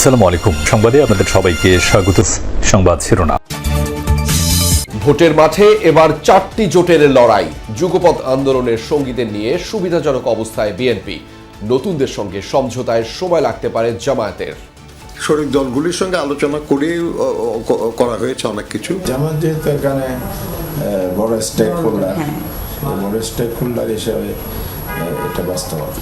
আসসালামু আলাইকুম। সংবাদে আপনাদের সবাইকে স্বাগত। সংবাদ শিরোনাম। ভোটের মাঠে এবার 4টি জোটের লড়াই। যুগপৎ আন্দোলনের সঙ্গীদের নিয়ে সুবিধাজনক অবস্থায় বিএনপি। নতুনদের সঙ্গে সমঝোতায় সময় লাগতে পারে জামায়াতের। শরিক দলগুলির সঙ্গে আলোচনা করে করা হয়েছে অনেক কিছু। জামাত যেহেতু এখানে বড় স্টেক হোল্ডার হিসেবে এটা বাস্তবতা।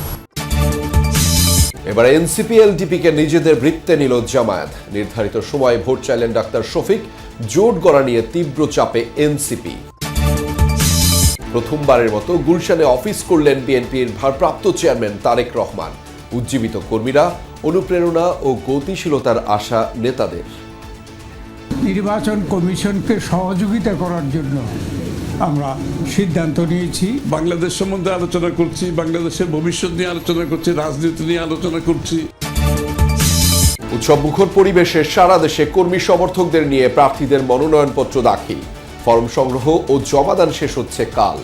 এবার এনসিপি এলডিপিকে নিজেদের বৃত্তে নিল জামায়াত। নির্ধারিত সময়ে ভোট চাইলেন ডাক্তার শফিক। জোট গড়া নিয়ে তীব্র চাপে এনসিপি। প্রথমবারের মতো গুলশানে অফিস করলেন বিএনপির ভারপ্রাপ্ত চেয়ারম্যান তারেক রহমান। উজ্জীবিত কর্মীরা, অনুপ্রেরণা ও গতিশীলতার আশা নেতাদের। নির্বাচন কমিশনকে সহযোগিতা করার জন্য আমরা সিদ্ধান্ত নিয়েছি। বাংলাদেশ সম্বন্ধে আলোচনা করছি, বাংলাদেশের ভবিষ্যৎ নিয়ে আলোচনা করছি, রাজনীতি নিয়ে আলোচনা করছি। উৎসব মুখর পরিবেশে সারা দেশে কর্মী সমর্থকদের নিয়ে প্রার্থীদের মনোনয়নপত্র দাখিল। ফরম সংগ্রহ ও জমাদান শেষ হচ্ছে কাল।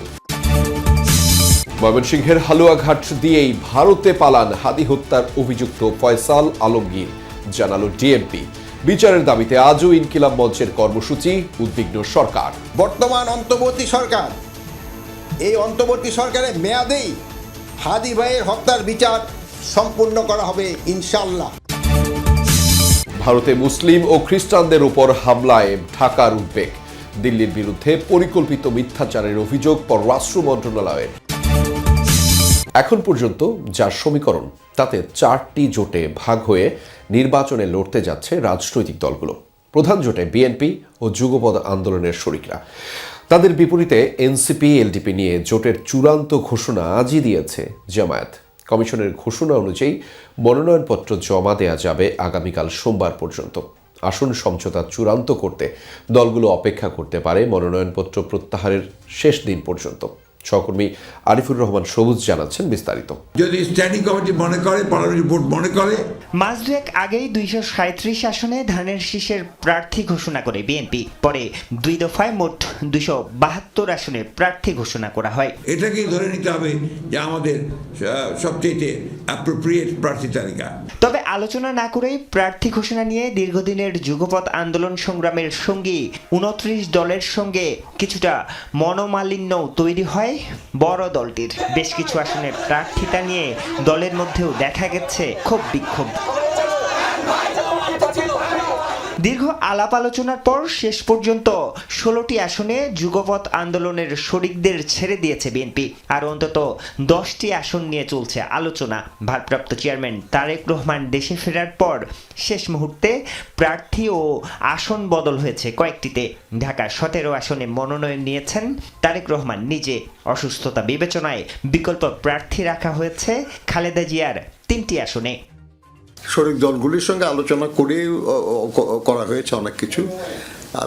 ময়মনসিংহের হালুয়াঘাট দিয়েই ভারতে পালান হাদি হত্যার অভিযুক্ত ফয়সাল আলমগীর, জানালো ডিএমপি। বিচারের দাবিতে আজও ইনকিলাব মঞ্চের কর্মসূচি। উদ্বিগ্ন সরকার। বর্তমান অন্তর্বর্তী সরকার, এই অন্তর্বর্তী সরকারের মেয়াদেই হাদি ভাইয়ের হত্যার বিচার সম্পূর্ণ করা হবে ইনশাআল্লাহ। ভারতে মুসলিম ও খ্রিস্টানদের উপর হামলায় ঢাকার উদ্বেগ। দিল্লির বিরুদ্ধে পরিকল্পিত মিথ্যাচারের অভিযোগ পররাষ্ট্র মন্ত্রণালয়ের। এখন পর্যন্ত যার সমীকরণ, তাতে 4টি জোটে ভাগ হয়ে নির্বাচনে লড়তে যাচ্ছে রাজনৈতিক দলগুলো। প্রধান জোটে বিএনপি ও যুগপৎ আন্দোলনের শরিকরা। তাদের বিপরীতে এনসিপি এলডিপি নিয়ে জোটের চূড়ান্ত ঘোষণা আজই দিয়েছে জামায়াত। কমিশনের ঘোষণা অনুযায়ী মনোনয়নপত্র জমা দেয়া যাবে আগামীকাল সোমবার পর্যন্ত। আসন সমঝোতা চূড়ান্ত করতে দলগুলো অপেক্ষা করতে পারে মনোনয়নপত্র প্রত্যাহারের শেষ দিন পর্যন্ত। সহকর্মী আরিফুর রহমান সবুজ জানাচ্ছেন বিস্তারিত। যদি স্ট্যান্ডিং কমিটি মনে করে, পার্লামেন্ট বোর্ড মনে করে। মাস দুয়েক আগেই 237 আসনে ধানের শীষের প্রার্থী ঘোষণা করে বিএনপি। পরে 2 দফায় মোট 272 আসনে প্রার্থী ঘোষণা করা হয়। এটাকেই ধরে নিতে হবে যে আমাদের সবচেয়ে অ্যাপ্রোপ্রিয়েট প্রার্থী তালিকা। তবে আলোচনা না করেই প্রার্থী ঘোষণা নিয়ে দীর্ঘদিনের যুগপৎ আন্দোলন সংগ্রামের সঙ্গী 29 দলের সঙ্গে কিছুটা মনোমালিন্য তৈরি হয় বড় দলটির। বেশ কিছু আসনে প্রার্থিতা নিয়ে দলের মধ্যেও দেখা গেছে ক্ষোভ বিক্ষোভ। দীর্ঘ আলাপ আলোচনার পর শেষ পর্যন্ত 16টি আসনে যুগপৎ আন্দোলনের শরিকদের ছেড়ে দিয়েছে বিএনপি। আর অন্তত 10টি আসন নিয়ে চলছে আলোচনা। ভারপ্রাপ্ত চেয়ারম্যান তারেক রহমান দেশে ফেরার পর শেষ মুহূর্তে প্রার্থী ও আসন বদল হয়েছে কয়েকটিতে। ঢাকা 17 আসনে মনোনয়ন নিয়েছেন তারেক রহমান নিজে। অসুস্থতা বিবেচনায় বিকল্প প্রার্থী রাখা হয়েছে খালেদা জিয়ার 3টি আসনে। শরিক দলগুলির সঙ্গে আলোচনা করে করা হয়েছে অনেক কিছু।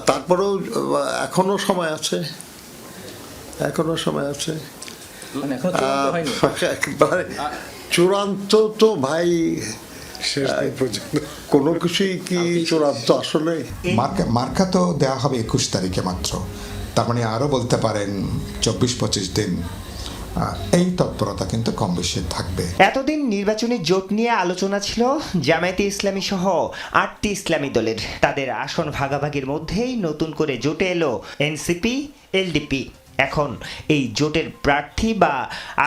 তারপরেও এখনো সময় আছে, একবারে চূড়ান্ত তো ভাই কোনো কিছুই কি চূড়ান্ত আসলে। মার্কা তো দেওয়া হবে 21 তারিখে মাত্র। তার মানে আরও বলতে পারেন 24-25 দিন। এই তৎপরতা কিন্তু কম বেশি থাকবে। এতদিন নির্বাচনী জোট নিয়ে আলোচনা ছিল জামায়াতে ইসলামী সহ 8টি ইসলামী দলের। তাদের আসন ভাগাভাগির মধ্যেই নতুন করে জোটে এলো এনসিপি এলডিপি। এখন এই জোটের প্রার্থী বা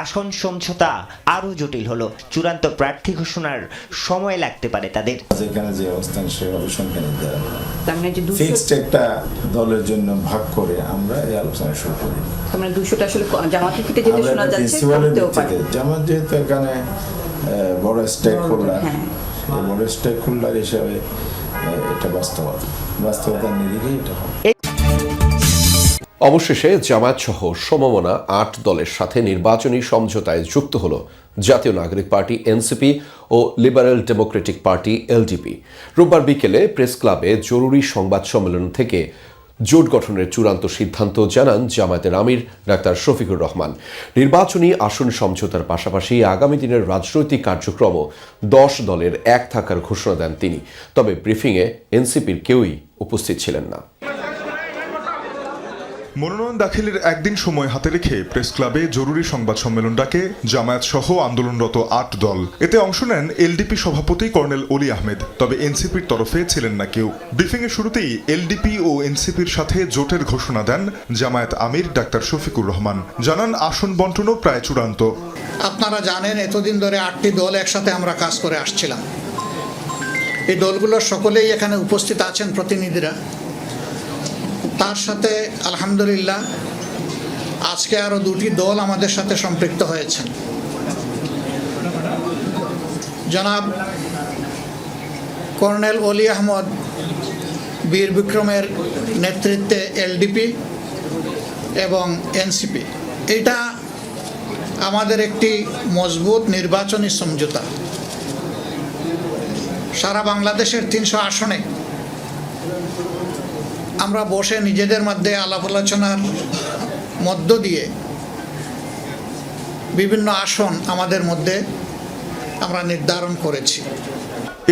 আসন সমঝোতা আরও জটিল হলো। চূড়ান্ত প্রার্থী ঘোষণার সময় লাগতে পারে তাদের। যেখানে যে অবস্থান সেভাবে সংখ্যা নির্ধারণ ফিক্সড একটা দলের জন্য ভাগ করে আমরা এই আলোচনা শুরু করি। আমরা 200টা আসলে জামাতের থেকে যেটা শোনা যাচ্ছে জামাত যেহেতু এখানে বড় স্টেক হোল্ডার হিসেবে এটা বাস্তবতার নিরিখে এটা হবে। অবশেষে জামায়াত সহ সমমনা 8 দলের সাথে নির্বাচনী সমঝোতায় যুক্ত হল জাতীয় নাগরিক পার্টি এনসিপি ও লিবারেল ডেমোক্রেটিক পার্টি এলডিপি। রোববার বিকেলে প্রেস ক্লাবে জরুরি সংবাদ সম্মেলন থেকে জোট গঠনের চূড়ান্ত সিদ্ধান্ত জানান জামায়াতের আমির ডাক্তার শফিকুর রহমান। নির্বাচনী আসন সমঝোতার পাশাপাশি আগামী দিনের রাজনৈতিক কার্যক্রমও 10 দলের এক থাকার ঘোষণা দেন তিনি। তবে ব্রিফিংয়ে এনসিপির কেউই উপস্থিত ছিলেন না। মনোনয়ন দাখিলের একদিন সময় হাতে রেখে প্রেস ক্লাবে জরুরি সংবাদ সম্মেলন ডাকে জামায়াত সহ আন্দোলনরত ৮ দল। এতে অংশ নেন এলডিপি সভাপতি কর্নেল অলি আহমেদ, তবে এনসিপির তরফে ছিলেন না কেউ। ব্রিফিংয়ের শুরুতেই এলডিপি ও এনসিপির সাথে জোটের ঘোষণা দেন জামায়াত আমির ডাক্তার শফিকুর রহমান। জানান আসন বন্টনও প্রায় চূড়ান্ত। আপনারা জানেন এতদিন ধরে ৮টি দল একসাথে আমরা কাজ করে আসছিলাম। এই দলগুলোর সকলেই এখানে উপস্থিত আছেন প্রতিনিধিরা। তার সাথে আলহামদুলিল্লাহ আজকে আরও 2টি দল আমাদের সাথে সম্পৃক্ত হয়েছেন। জনাব কর্নেল অলি আহমদ বীর বিক্রমের নেতৃত্বে এলডিপি এবং এনসিপি, এটা আমাদের একটি মজবুত নির্বাচনী সমঝোতা। সারা বাংলাদেশের 300 আসনে আমরা বসে নিজেদের মধ্যে আলাপ আলোচনার মধ্য দিয়ে বিভিন্ন আসন আমাদের মধ্যে আমরা নির্ধারণ করেছি।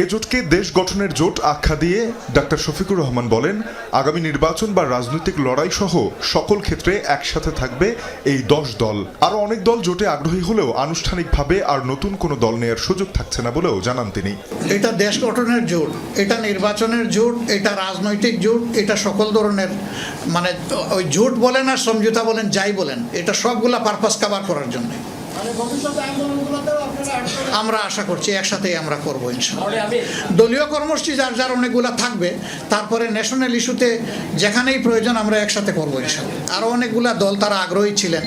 এ জোটকে দেশ গঠনের জোট আখ্যা দিয়ে ডাক্তার শফিকুর রহমান বলেন, আগামী নির্বাচন বা রাজনৈতিক লড়াই সহ সকল ক্ষেত্রে একসাথে থাকবে এই 10 দল। আরও অনেক দল জোটে আগ্রহী হলেও আনুষ্ঠানিকভাবে আর নতুন কোনো দল নেয়ার সুযোগ থাকছে না বলেও জানান তিনি। এটা দেশ গঠনের জোট, এটা নির্বাচনের জোট, এটা রাজনৈতিক জোট, এটা সকল ধরনের মানে ওই জোট বলেন আর সমঝোতা বলেন যাই বলেন, এটা সবগুলা পারপাস কভার করার জন্য আমরা আশা করছি একসাথেই আমরা করবো ইনশাআল্লাহ। দলীয় কর্মসূচি যার যার অনেকগুলা থাকবে, তারপরে ন্যাশনাল ইস্যুতে যেখানেই প্রয়োজন আমরা একসাথে করবো ইনশাআল্লাহ। আরও অনেকগুলা দল তারা আগ্রহী ছিলেন,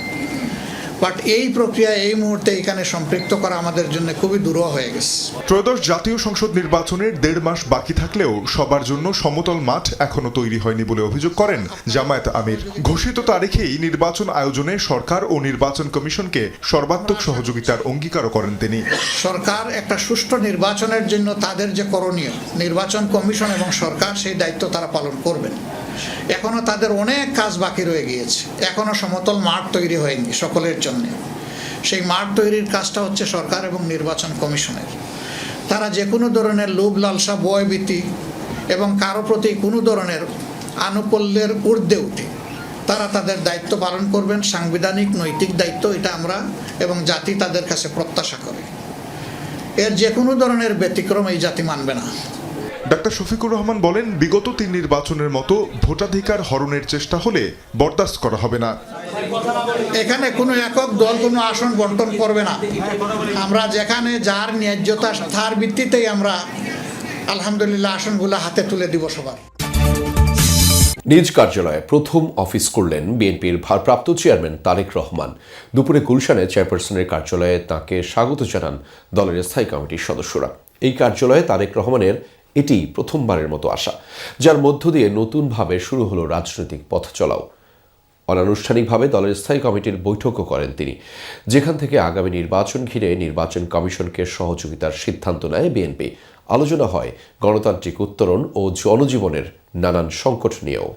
বাট এই প্রক্রিয়া এই মুহূর্তে এখানে সম্পৃক্ত করা আমাদের জন্য খুবই দুরূহ হয়ে গেছে। ত্রয়োদশ জাতীয় সংসদ নির্বাচনের 1.5 মাস বাকি থাকলেও সবার জন্য সমতল মাঠ এখনো তৈরি হয়নি বলে অভিযোগ করেন জামায়াত আমির। ঘোষিত তারিখেই নির্বাচন আয়োজনে সরকার ও নির্বাচন কমিশনকে সর্বাত্মক সহযোগিতার অঙ্গীকারও করেন তিনি। সরকার একটা সুষ্ঠু নির্বাচনের জন্য তাদের যে করণীয়, নির্বাচন কমিশন এবং সরকার সেই দায়িত্ব তারা পালন করবেন। এখনো তাদের অনেক কাজ বাকি রয়ে গিয়েছে, এখনো সমতল মাঠ তৈরি হয়নি সকলের জন্য। সেই মাঠ তৈরির কাজটা হচ্ছে সরকার এবং নির্বাচন কমিশনের। তারা যে কোনো ধরনের লোভ লালসা ভয়ভীতি এবং কারো প্রতি কোনো ধরনের আনুকূল্যের ঊর্ধ্বে উঠে তারা তাদের দায়িত্ব পালন করবেন। সাংবিধানিক নৈতিক দায়িত্ব এটা আমরা এবং জাতি তাদের কাছে প্রত্যাশা করে। এর যে কোনো ধরনের ব্যতিক্রম এই জাতি মানবে না। ডাক্তার শফিকুর রহমান বলেন, বিগত 3 নির্বাচনের মতো ভোটাধিকার হরণের চেষ্টা হলে বরদাস্ত করা হবে না। এখানে কোনো একক দল কোনো আসন বন্টন করবে না। আমরা যেখানে যার ন্যায্যতা তার ভিত্তিতেই আমরা আলহামদুলিল্লাহ আসনগুলো হাতে তুলে দিব সবার। নিজ কার্যালয়ে প্রথম অফিস করলেন বিএনপির ভারপ্রাপ্ত চেয়ারম্যান তারেক রহমান। দুপুরে গুলশানে চেয়ারপারসনের কার্যালয়ে তাকে স্বাগত জানান দলের স্থায়ী কমিটির সদস্যরা। এই কার্যালয়ে তারেক রহমানের এটি প্রথমবারের মতো আসা, যার মধ্য দিয়ে নতুনভাবে শুরু হলো রাজনৈতিক পথ চলাও। অনানুষ্ঠানিকভাবে দলের স্থায়ী কমিটির বৈঠকও করেন তিনি, যেখান থেকে আগামী নির্বাচন ঘিরে নির্বাচন কমিশনকে সহযোগিতার সিদ্ধান্ত নেয় বিএনপি। আলোচনা হয় গণতান্ত্রিক উত্তরণ ও জনজীবনের নানান সংকট নিয়েও।